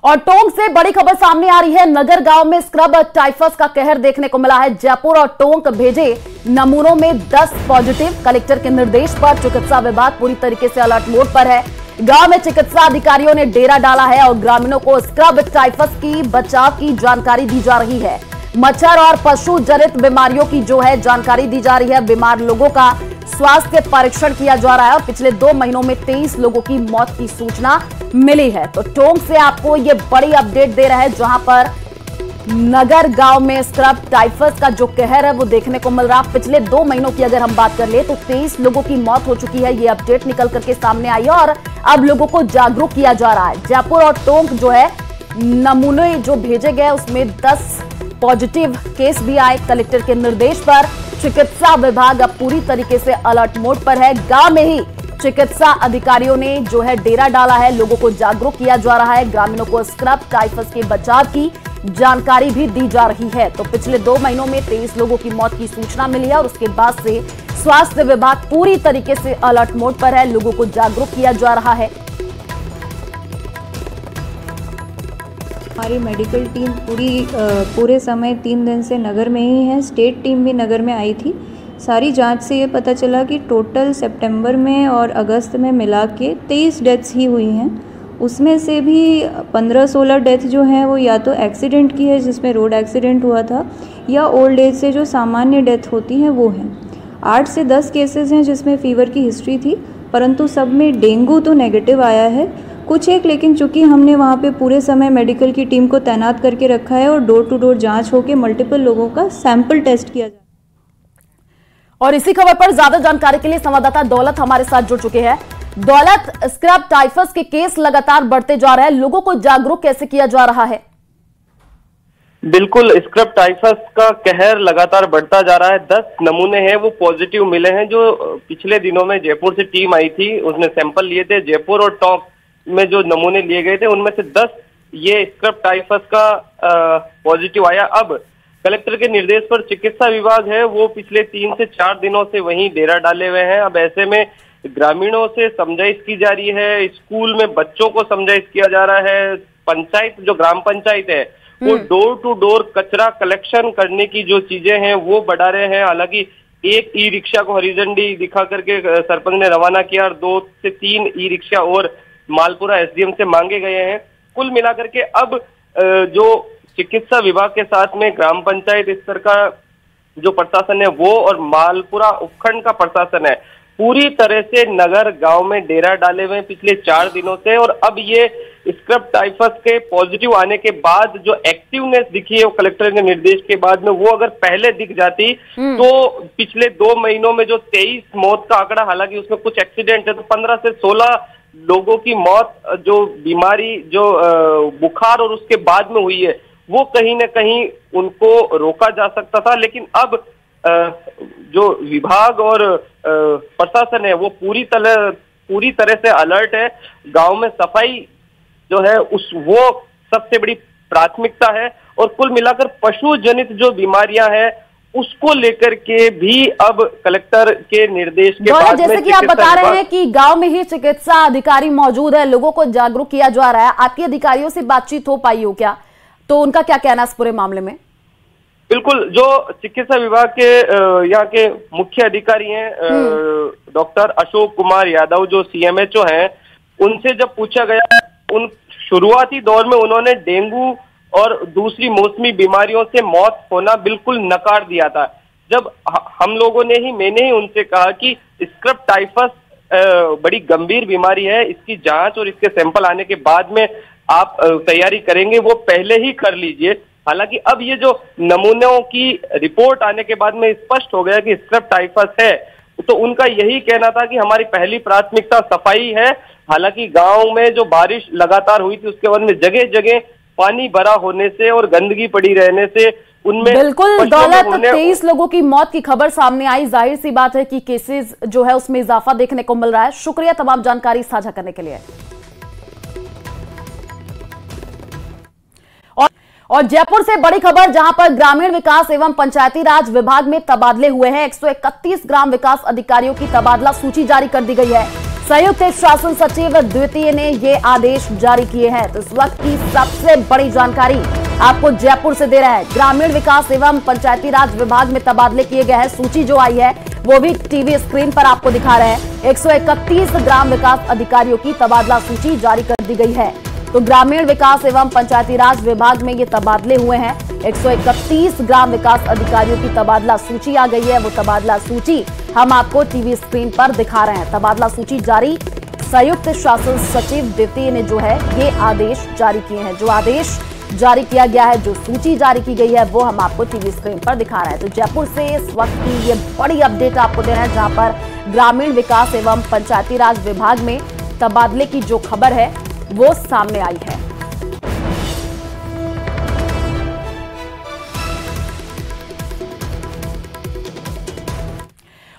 और टोंक से बड़ी खबर सामने आ रही है। नगर गांव में स्क्रब टाइफस का कहर देखने को मिला है। जयपुर और टोंक भेजे नमूनों में 10 पॉजिटिव। कलेक्टर के निर्देश पर चिकित्सा विभाग पूरी तरीके से अलर्ट मोड पर है। गांव में चिकित्सा अधिकारियों ने डेरा डाला है और ग्रामीणों को स्क्रब टाइफस की बचाव की जानकारी दी जा रही है। मच्छर और पशु जनित बीमारियों की जो है जानकारी दी जा रही है। बीमार लोगों का स्वास्थ्य परीक्षण किया जा रहा है और पिछले 2 महीनों में 23 लोगों की मौत की सूचना मिली है। तो टोंक से आपको ये बड़ी अपडेट दे रहा है, जहां पर नगर गांव में स्क्रब टाइफस का जो कहर है वो देखने को मिल रहा है। पिछले 2 महीनों की अगर हम बात कर ले तो 23 लोगों की मौत हो चुकी है। ये अपडेट निकल करके सामने आई है और अब लोगों को जागरूक किया जा रहा है। जयपुर और टोंक जो है नमूने जो भेजे गए उसमें 10 पॉजिटिव केस भी आए। कलेक्टर के निर्देश पर चिकित्सा विभाग अब पूरी तरीके से अलर्ट मोड पर है। गांव में ही चिकित्सा अधिकारियों ने जो है डेरा डाला है। लोगों को जागरूक किया जा रहा है। ग्रामीणों को स्क्रब टाइफस के बचाव की जानकारी भी दी जा रही है। तो पिछले 2 महीनों में 23 लोगों की मौत की सूचना मिली है और उसके बाद से स्वास्थ्य विभाग पूरी तरीके से अलर्ट मोड पर है। लोगों को जागरूक किया जा रहा है। हमारी मेडिकल टीम पूरे समय 3 दिन से नगर में ही है। स्टेट टीम भी नगर में आई थी। सारी जांच से ये पता चला कि टोटल सितंबर में और अगस्त में मिला के 23 डेथ्स ही हुई हैं। उसमें से भी 15-16 डेथ जो हैं वो या तो एक्सीडेंट की है, जिसमें रोड एक्सीडेंट हुआ था, या ओल्ड एज से जो सामान्य डेथ होती हैं वो हैं। 8 से 10 केसेस हैं जिसमें फीवर की हिस्ट्री थी, परंतु सब में डेंगू तो नेगेटिव आया है। कुछ एक, लेकिन चूंकि हमने वहाँ पे पूरे समय मेडिकल की टीम को तैनात करके रखा है और डोर टू डोर जांच होकर मल्टीपल लोगों का सैंपल टेस्ट किया जाए। और इसी खबर पर ज्यादा जानकारी के लिए संवाददाता दौलत हमारे साथ जुड़ चुके हैं। दौलत, स्क्रब टाइफस के केस लगातार बढ़ते जा रहे हैं, लोगों को जागरूक कैसे किया जा रहा है? बिल्कुल, स्क्रब टाइफस का कहर लगातार बढ़ता जा रहा है। 10 नमूने हैं वो पॉजिटिव मिले हैं। जो पिछले दिनों में जयपुर से टीम आई थी, उसने सैंपल लिए थे। जयपुर और टोंक में जो नमूने लिए गए थे उनमें से 10 ये स्क्रब टाइफस का पॉजिटिव आया। अब कलेक्टर के निर्देश पर चिकित्सा विभाग है वो पिछले 3 से 4 दिनों से वहीं डेरा डाले हुए हैं। अब ऐसे में ग्रामीणों से समझाइश की जा रही है, स्कूल में बच्चों को समझाइश किया जा रहा है। पंचायत, जो ग्राम पंचायत है, वो डोर टू डोर कचरा कलेक्शन करने की जो चीजें हैं वो बढ़ा रहे हैं। हालांकि एक ई रिक्शा को हरी झंडी दिखा करके सरपंच ने रवाना किया और 2 से 3 ई रिक्शा और मालपुरा एसडीएम से मांगे गए हैं। कुल मिलाकर के अब जो चिकित्सा विभाग के साथ में ग्राम पंचायत स्तर का जो प्रशासन है वो और मालपुरा उपखंड का प्रशासन है, पूरी तरह से नगर गांव में डेरा डाले हुए पिछले 4 दिनों से। और अब ये स्क्रब टाइफस के पॉजिटिव आने के बाद जो एक्टिवनेस दिखी है वो कलेक्टर के निर्देश के बाद में, वो अगर पहले दिख जाती तो पिछले 2 महीनों में जो 23 मौत का आंकड़ा, हालांकि उसमें कुछ एक्सीडेंट है, तो 15 से 16 लोगों की मौत जो बीमारी, जो बुखार और उसके बाद में हुई है, वो कहीं ना कहीं उनको रोका जा सकता था। लेकिन अब जो विभाग और प्रशासन है वो पूरी तरह से अलर्ट है। गांव में सफाई जो है वो सबसे बड़ी प्राथमिकता है। और कुल मिलाकर पशु जनित जो बीमारियां हैं उसको लेकर के भी अब कलेक्टर के निर्देश के बाद में, जैसे कि आप बता रहे हैं कि गांव में ही चिकित्सा अधिकारी मौजूद है, लोगों को जागरूक किया जा रहा है। आपकी अधिकारियों से बातचीत हो पाई हो क्या? तो उनका क्या कहना है इस पूरे मामले में? बिल्कुल, जो चिकित्सा विभाग के यहाँ के मुख्य अधिकारी हैं डॉक्टर अशोक कुमार यादव, जो सीएमएचओ हैं, उनसे जब पूछा गया, उन शुरुआती दौर में उन्होंने डेंगू और दूसरी मौसमी बीमारियों से मौत होना बिल्कुल नकार दिया था। जब हम लोगों ने ही, मैंने ही उनसे कहा कि स्क्रब टाइफस बड़ी गंभीर बीमारी है, इसकी जांच और इसके सैंपल आने के बाद में आप तैयारी करेंगे वो पहले ही कर लीजिए। हालांकि अब ये जो नमूनों की रिपोर्ट आने के बाद में स्पष्ट हो गया कि स्क्रब टाइफस है, तो उनका यही कहना था कि हमारी पहली प्राथमिकता सफाई है। हालांकि गांव में जो बारिश लगातार हुई थी उसके बाद में जगह जगह पानी भरा होने से और गंदगी पड़ी रहने से उनमें बिल्कुल दौलत 23 लोगों की मौत की खबर सामने आई। जाहिर सी बात है कि केसेस जो है उसमें इजाफा देखने को मिल रहा है। शुक्रिया तमाम जानकारी साझा करने के लिए। और जयपुर से बड़ी खबर, जहां पर ग्रामीण विकास एवं पंचायती राज विभाग में तबादले हुए हैं। 131 ग्राम विकास अधिकारियों की तबादला सूची जारी कर दी गई है। संयुक्त शासन सचिव द्वितीय ने ये आदेश जारी किए हैं। तो इस वक्त की सबसे बड़ी जानकारी आपको जयपुर से दे रहा है। ग्रामीण विकास एवं पंचायती राज विभाग में तबादले किए गए हैं। सूची जो आई है वो भी टीवी स्क्रीन पर आपको दिखा रहे हैं। 131 ग्राम विकास अधिकारियों की तबादला सूची जारी कर दी गई है। तो ग्रामीण विकास एवं पंचायती राज विभाग में ये तबादले हुए हैं। 131 ग्राम विकास अधिकारियों की तबादला सूची आ गई है। वो तबादला सूची हम आपको टीवी स्क्रीन पर दिखा रहे हैं। तबादला सूची जारी संयुक्त शासन सचिव द्वितीय ने जो है ये आदेश जारी किए हैं। जो आदेश जारी किया गया है, जो सूची जारी की गई है, वो हम आपको टीवी स्क्रीन पर दिखा रहे हैं। तो जयपुर से इस वक्त की ये बड़ी अपडेट आपको दे रहे हैं, जहां पर ग्रामीण विकास एवं पंचायती राज विभाग में तबादले की जो खबर है वो सामने आई है।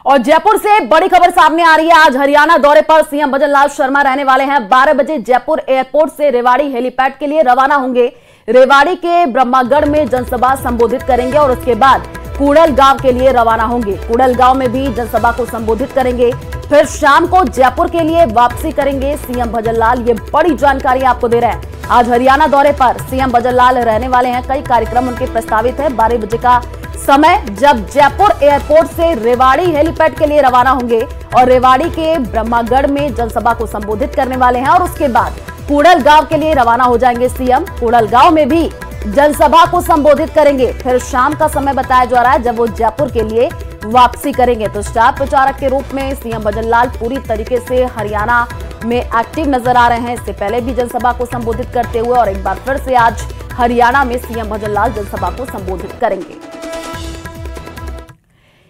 और जयपुर से बड़ी खबर सामने आ रही है। आज हरियाणा दौरे पर सीएम भजन लाल शर्मा रहने वाले हैं। 12 बजे जयपुर एयरपोर्ट से रेवाड़ी हेलीपैड के लिए रवाना होंगे। रेवाड़ी के ब्रह्मागढ़ में जनसभा संबोधित करेंगे और उसके बाद कुड़ल गांव के लिए रवाना होंगे। कुड़ल गांव में भी जनसभा को संबोधित करेंगे। फिर शाम को जयपुर के लिए वापसी करेंगे सीएम भजन लाल। ये बड़ी जानकारी आपको दे रहे हैं। आज हरियाणा दौरे पर सीएम भजन लाल रहने वाले हैं। कई कार्यक्रम उनके प्रस्तावित है। 12 बजे का समय जब जयपुर एयरपोर्ट से रेवाड़ी हेलीपैड के लिए रवाना होंगे और रेवाड़ी के ब्रह्मागढ़ में जनसभा को संबोधित करने वाले हैं और उसके बाद कुड़ल गांव के लिए रवाना हो जाएंगे सीएम। कुड़ल गांव में भी जनसभा को संबोधित करेंगे। फिर शाम का समय बताया जा रहा है जब वो जयपुर के लिए वापसी करेंगे। तो स्टार प्रचारक के रूप में सीएम भजन लाल पूरी तरीके से हरियाणा में एक्टिव नजर आ रहे हैं। इससे पहले भी जनसभा को संबोधित करते हुए और एक बार फिर से आज हरियाणा में सीएम भजन लाल जनसभा को संबोधित करेंगे।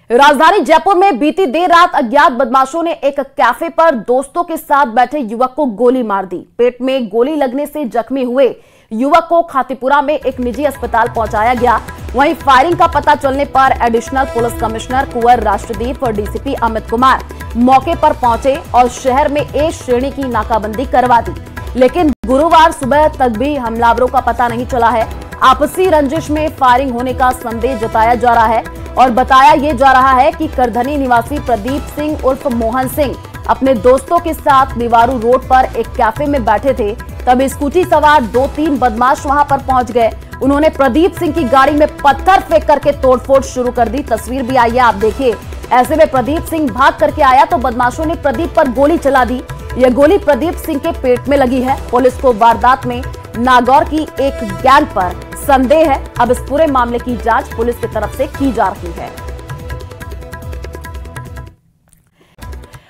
राजधानी जयपुर में बीती देर रात अज्ञात बदमाशों ने एक कैफे पर दोस्तों के साथ बैठे युवक को गोली मार दी। पेट में गोली लगने से जख्मी हुए युवक को खातीपुरा में एक निजी अस्पताल पहुंचाया गया। वहीं फायरिंग का पता चलने पर एडिशनल पुलिस कमिश्नर कुंवर राष्ट्रदीप और डीसीपी अमित कुमार मौके पर पहुंचे और शहर में ए श्रेणी की नाकाबंदी करवा दी। लेकिन गुरुवार सुबह तक भी हमलावरों का पता नहीं चला है। आपसी रंजिश में फायरिंग होने का संदेह जताया जा रहा है और बताया ये जा रहा है कि करधनी निवासी प्रदीप सिंह उर्फ मोहन सिंह अपने दोस्तों के साथ निवारू रोड पर एक कैफे में बैठे थे। तब स्कूटी सवार 2-3 बदमाश वहां पर पहुंच गए। उन्होंने प्रदीप सिंह की गाड़ी में पत्थर फेंक करके तोड़फोड़ शुरू कर दी। तस्वीर भी आई है, आप देखिए। ऐसे में प्रदीप सिंह भाग करके आया तो बदमाशों ने प्रदीप पर गोली चला दी। यह गोली प्रदीप सिंह के पेट में लगी है। पुलिस को वारदात में नागौर की एक गैंग पर संदेह है। अब इस पूरे मामले की जांच पुलिस की तरफ से की जा रही है।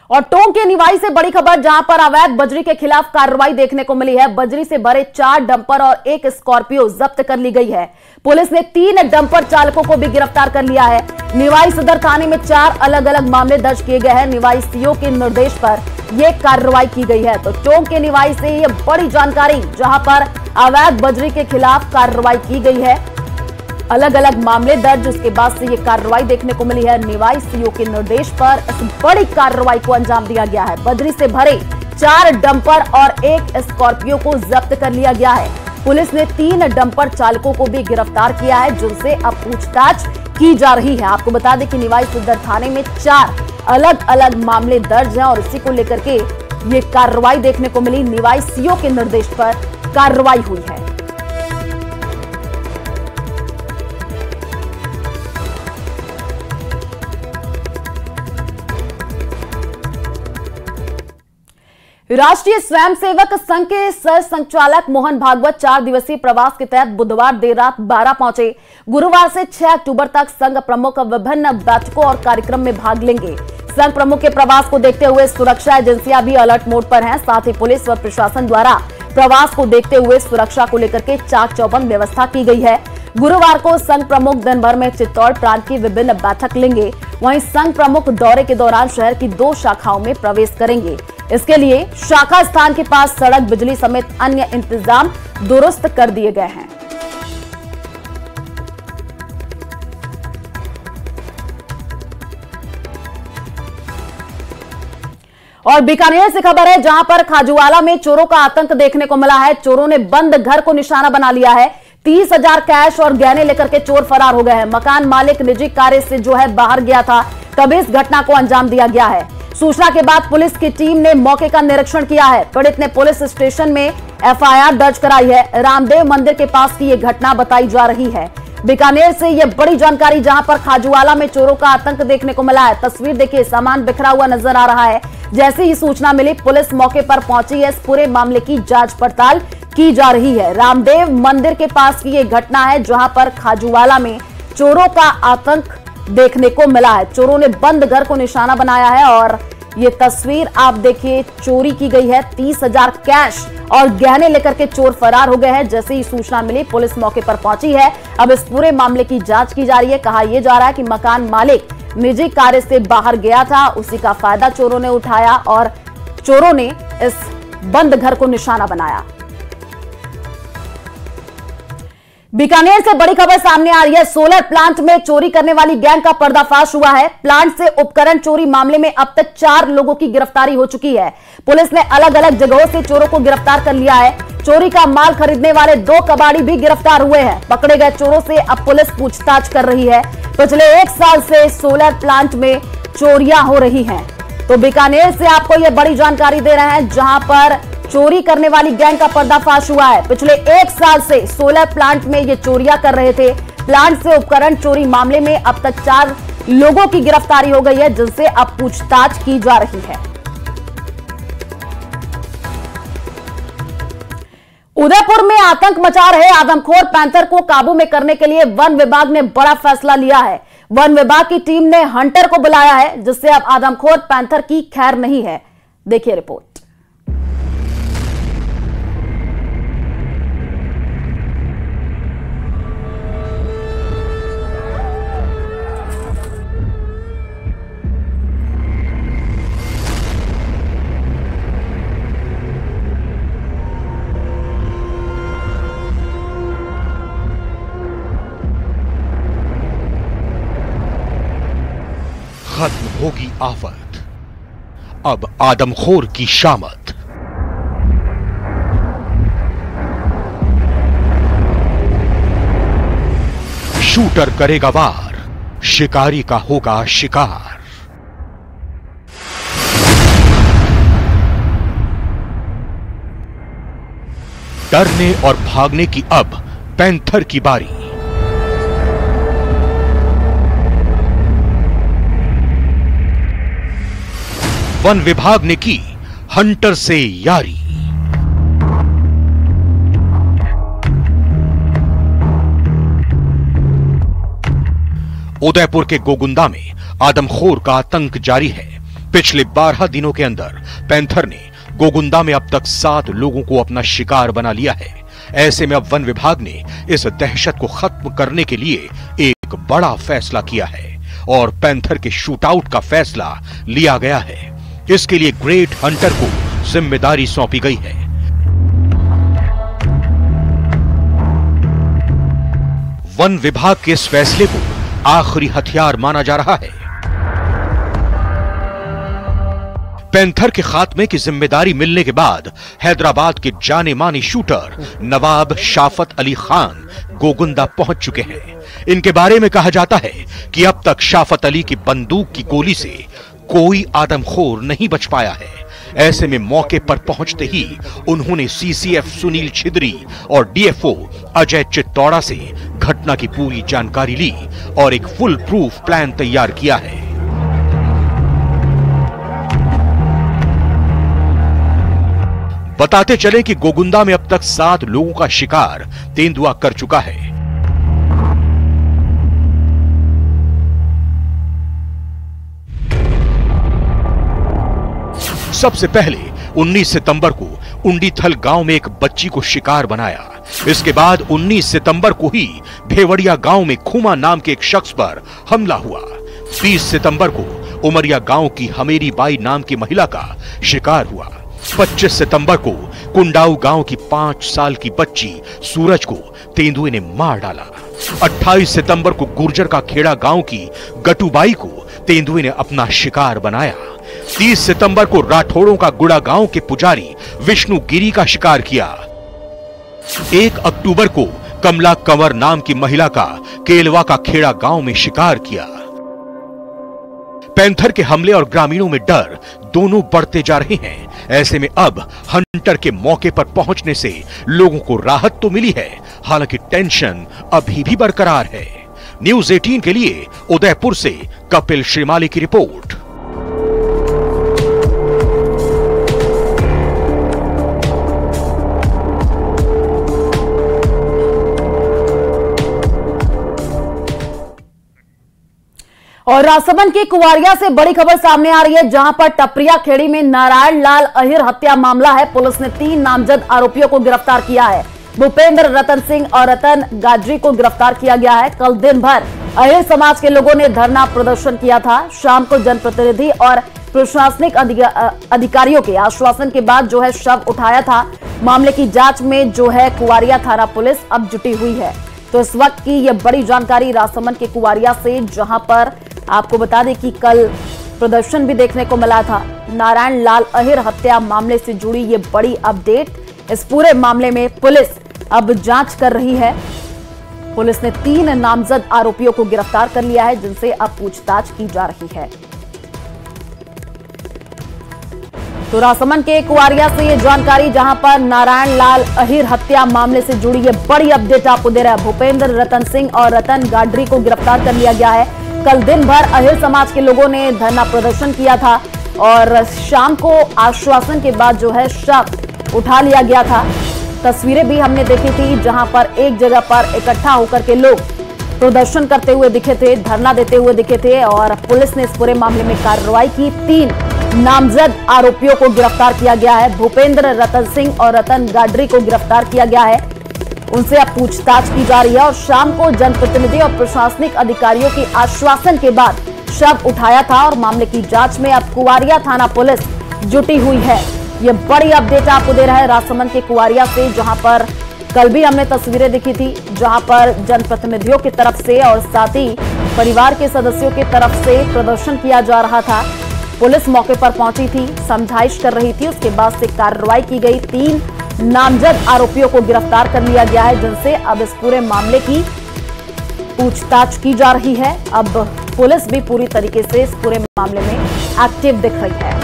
और टोंक के निवाई से बड़ी खबर, जहां पर अवैध बजरी के खिलाफ कार्रवाई देखने को मिली है। बजरी से भरे 4 डंपर और 1 स्कॉर्पियो जब्त कर ली गई है। पुलिस ने 3 डंपर चालकों को भी गिरफ्तार कर लिया है। निवाई सदर थाने में 4 अलग अलग मामले दर्ज किए गए हैं। निवाई सीओ के निर्देश पर यह कार्रवाई की गई है। तो टोंक के निवाई से ये बड़ी जानकारी, जहां पर अवैध बजरी के खिलाफ कार्रवाई की गई है। अलग अलग मामले दर्ज, उसके बाद से ये कार्रवाई देखने को मिली है। निवाई सीओ के निर्देश पर इस बड़ी कार्रवाई को अंजाम दिया गया है। बजरी से भरे 4 डंपर और 1 स्कॉर्पियो को जब्त कर लिया गया है। पुलिस ने 3 डंपर चालकों को भी गिरफ्तार किया है, जिनसे अब पूछताछ की जा रही है। आपको बता दें कि निवाई सदर थाने में 4 अलग अलग मामले दर्ज हैं और इसी को लेकर के ये कार्रवाई देखने को मिली। निवाई सीओ के निर्देश पर कार्रवाई हुई है। राष्ट्रीय स्वयंसेवक संघ के सह संचालक मोहन भागवत 4 दिवसीय प्रवास के तहत बुधवार देर रात 12 पहुंचे। गुरुवार से 6 अक्टूबर तक संघ प्रमुख विभिन्न बैठकों और कार्यक्रम में भाग लेंगे। संघ प्रमुख के प्रवास को देखते हुए सुरक्षा एजेंसियां भी अलर्ट मोड पर हैं। साथ ही पुलिस व प्रशासन द्वारा प्रवास को देखते हुए सुरक्षा को लेकर के चाक चौबंद व्यवस्था की गई है। गुरुवार को संघ प्रमुख दिन भर में चित्तौड़ प्रांत की विभिन्न बैठक लेंगे। वहीं संघ प्रमुख दौरे के दौरान शहर की 2 शाखाओं में प्रवेश करेंगे। इसके लिए शाखा स्थान के पास सड़क, बिजली समेत अन्य इंतजाम दुरुस्त कर दिए गए हैं। और बीकानेर से खबर है, जहां पर खाजूवाला में चोरों का आतंक देखने को मिला है। चोरों ने बंद घर को निशाना बना लिया है। 30,000 कैश और गहने लेकर के चोर फरार हो गए हैं। मकान मालिक निजी कार्य से जो है बाहर गया था, तभी इस घटना को अंजाम दिया गया है। सूचना के बाद पुलिस की टीम ने मौके का निरीक्षण किया है। पीड़ित ने पुलिस स्टेशन में एफआईआर दर्ज कराई है। रामदेव मंदिर के पास की यह घटना बताई जा रही है। बीकानेर से यह बड़ी जानकारी, जहां पर खाजूवाला में चोरों का आतंक देखने को मिला है। तस्वीर देखिए, सामान बिखरा हुआ नजर आ रहा है। जैसे ही सूचना मिली पुलिस मौके पर पहुंची है। इस पूरे मामले की जांच पड़ताल की जा रही है। रामदेव मंदिर के पास की यह घटना है, जहां पर खाजूवाला में चोरों का आतंक देखने को मिला है। चोरों ने बंद घर को निशाना बनाया है और ये तस्वीर आप देखिए, चोरी की गई है। 30,000 कैश और गहने लेकर के चोर फरार हो गए हैं। जैसे ही सूचना मिली पुलिस मौके पर पहुंची है। अब इस पूरे मामले की जांच की जा रही है। कहा यह जा रहा है कि मकान मालिक निजी कार्य से बाहर गया था, उसी का फायदा चोरों ने उठाया और चोरों ने इस बंद घर को निशाना बनाया। बीकानेर से बड़ी खबर सामने आ रही है। सोलर प्लांट में चोरी करने वाली गैंग का पर्दाफाश हुआ है। प्लांट से उपकरण चोरी मामले में अब तक 4 लोगों की गिरफ्तारी हो चुकी है। पुलिस ने अलग अलग जगहों से चोरों को गिरफ्तार कर लिया है। चोरी का माल खरीदने वाले 2 कबाड़ी भी गिरफ्तार हुए हैं। पकड़े गए चोरों से अब पुलिस पूछताछ कर रही है। पिछले 1 साल से सोलर प्लांट में चोरियां हो रही हैं। तो बीकानेर से आपको यह बड़ी जानकारी दे रहे हैं, जहां पर चोरी करने वाली गैंग का पर्दाफाश हुआ है। पिछले 1 साल से सोलर प्लांट में ये चोरियां कर रहे थे। प्लांट से उपकरण चोरी मामले में अब तक 4 लोगों की गिरफ्तारी हो गई है, जिनसे अब पूछताछ की जा रही है। उदयपुर में आतंक मचा रहे आदमखोर पैंथर को काबू में करने के लिए वन विभाग ने बड़ा फैसला लिया है। वन विभाग की टीम ने हंटर को बुलाया है, जिससे अब आदमखोर पैंथर की खैर नहीं है। देखिए रिपोर्ट। खत्म होगी आफत, अब आदमखोर की शामत। शूटर करेगा वार, शिकारी का होगा शिकार। डरने और भागने की अब पैंथर की बारी। वन विभाग ने की हंटर से यारी। उदयपुर के गोगुंदा में आदमखोर का आतंक जारी है। पिछले 12 दिनों के अंदर पैंथर ने गोगुंदा में अब तक 7 लोगों को अपना शिकार बना लिया है। ऐसे में अब वन विभाग ने इस दहशत को खत्म करने के लिए एक बड़ा फैसला किया है और पैंथर के शूटआउट का फैसला लिया गया है। इसके लिए ग्रेट हंटर को जिम्मेदारी सौंपी गई है। वन विभाग के इस फैसले को आखिरी हथियार माना जा रहा है। पैंथर के खात्मे की जिम्मेदारी मिलने के बाद हैदराबाद के जाने माने शूटर नवाब शाफत अली खान गोगुंदा पहुंच चुके हैं। इनके बारे में कहा जाता है कि अब तक शाफत अली की बंदूक की गोली से कोई आदमखोर नहीं बच पाया है। ऐसे में मौके पर पहुंचते ही उन्होंने सीसीएफ सुनील छिदरी और डीएफओ अजय चित्तौड़ा से घटना की पूरी जानकारी ली और एक फुल प्रूफ प्लान तैयार किया है। बताते चले कि गोगुंदा में अब तक 7 लोगों का शिकार तेंदुआ कर चुका है। सबसे पहले 19 सितंबर को उंडीथल गांव में एक बच्ची को शिकार बनाया। इसके बाद 19 सितंबर को ही भेवड़िया गांव में खुमा नाम के एक शख्स पर हमला हुआ। 20 सितंबर को उमरिया गांव की हमेरी बाई नाम की महिला का शिकार हुआ। 25 सितंबर को कुंडाऊ गांव की 5 साल की बच्ची सूरज को तेंदुए ने मार डाला। 28 सितंबर को गुर्जर का खेड़ा गांव की गटूबाई को तेंदुए ने अपना शिकार बनाया। 30 सितंबर को राठौड़ों का गुड़ा गांव के पुजारी विष्णु गिरी का शिकार किया। 1 अक्टूबर को कमला कंवर नाम की महिला का केलवा का खेड़ा गांव में शिकार किया। पैंथर के हमले और ग्रामीणों में डर दोनों बढ़ते जा रहे हैं। ऐसे में अब हंटर के मौके पर पहुंचने से लोगों को राहत तो मिली है, हालांकि टेंशन अभी भी बरकरार है। न्यूज़ 18 के लिए उदयपुर से कपिल श्रीमाली की रिपोर्ट। और राजसमंद की कुवारिया से बड़ी खबर सामने आ रही है, जहां पर टपरिया खेड़ी में नारायण लाल अहिर हत्या मामला है। पुलिस ने 3 नामजद आरोपियों को गिरफ्तार किया है। भूपेंद्र रतन सिंह और रतन गाडरी को गिरफ्तार किया गया है। कल दिन भर अहिर समाज के लोगों ने धरना प्रदर्शन किया था। शाम को जनप्रतिनिधि और प्रशासनिक अधिकारियों के आश्वासन के बाद जो है शव उठाया था। मामले की जांच में जो है कुवारिया थाना पुलिस अब जुटी हुई है। तो इस वक्त की यह बड़ी जानकारी राजसमंद के कुवारिया से, जहां पर आपको बता दें कि कल प्रदर्शन भी देखने को मिला था। नारायण लाल अहिर हत्या मामले से जुड़ी ये बड़ी अपडेट। इस पूरे मामले में पुलिस अब जांच कर रही है। पुलिस ने 3 नामजद आरोपियों को गिरफ्तार कर लिया है, जिनसे अब पूछताछ की जा रही है। तो राजसमंद के कुवारिया से ये जानकारी, जहां पर नारायण लाल अहिर हत्या मामले से जुड़ी ये बड़ी अपडेट आपको दे रहा है। भूपेंद्र रतन सिंह और रतन गाडरी को गिरफ्तार कर लिया गया है। कल दिन भर अहिर समाज के लोगों ने धरना प्रदर्शन किया था और शाम को आश्वासन के बाद जो है शव उठा लिया गया था। तस्वीरें भी हमने देखी थी, जहां पर एक जगह पर इकट्ठा होकर के लोग प्रदर्शन करते हुए दिखे थे, धरना देते हुए दिखे थे और पुलिस ने इस पूरे मामले में कार्रवाई की। 3 नामजद आरोपियों को गिरफ्तार किया गया है। भूपेंद्र रतन सिंह और रतन गाडरी को गिरफ्तार किया गया है। उनसे अब पूछताछ की जा रही है और शाम को जनप्रतिनिधि और प्रशासनिक अधिकारियों के आश्वासन के बाद शव उठाया था और मामले की जांच में अब कुवारिया थाना पुलिस जुटी हुई है। यह बड़ी अपडेट आपको दे रहा है राजसमंद के कुवारिया से, जहां पर कल भी हमने तस्वीरें देखी थी, जहां पर जनप्रतिनिधियों की तरफ से और साथ ही परिवार के सदस्यों की तरफ से प्रदर्शन किया जा रहा था। पुलिस मौके पर पहुंची थी, समझाइश कर रही थी, उसके बाद से कार्रवाई की गई। 3 नामजद आरोपियों को गिरफ्तार कर लिया गया है, जिनसे अब इस पूरे मामले की पूछताछ की जा रही है। अब पुलिस भी पूरी तरीके से इस पूरे मामले में एक्टिव दिख रही है।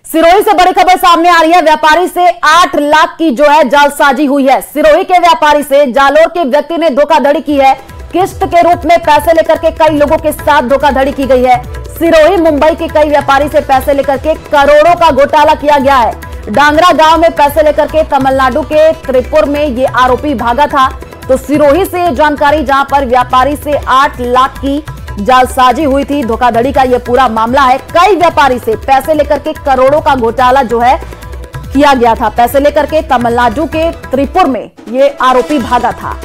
सिरोही से बड़ी खबर सामने आ रही है। व्यापारी से 8 लाख की जो है जालसाजी हुई है। सिरोही के व्यापारी से जालोर के व्यक्ति ने धोखाधड़ी की है। किस्त के रूप में पैसे लेकर के कई लोगों के साथ धोखाधड़ी की गई है। सिरोही मुंबई के कई व्यापारी से पैसे लेकर के करोड़ों का घोटाला किया गया है। डांगरा गांव में पैसे लेकर के तमिलनाडु के त्रिपुर में ये आरोपी भागा था। तो सिरोही से ये जानकारी, जहां पर व्यापारी से 8 लाख की जालसाजी हुई थी। धोखाधड़ी का ये पूरा मामला है। कई व्यापारी से पैसे लेकर के करोड़ों का घोटाला जो है किया गया था। पैसे लेकर के तमिलनाडु के त्रिपुर में ये आरोपी भागा था।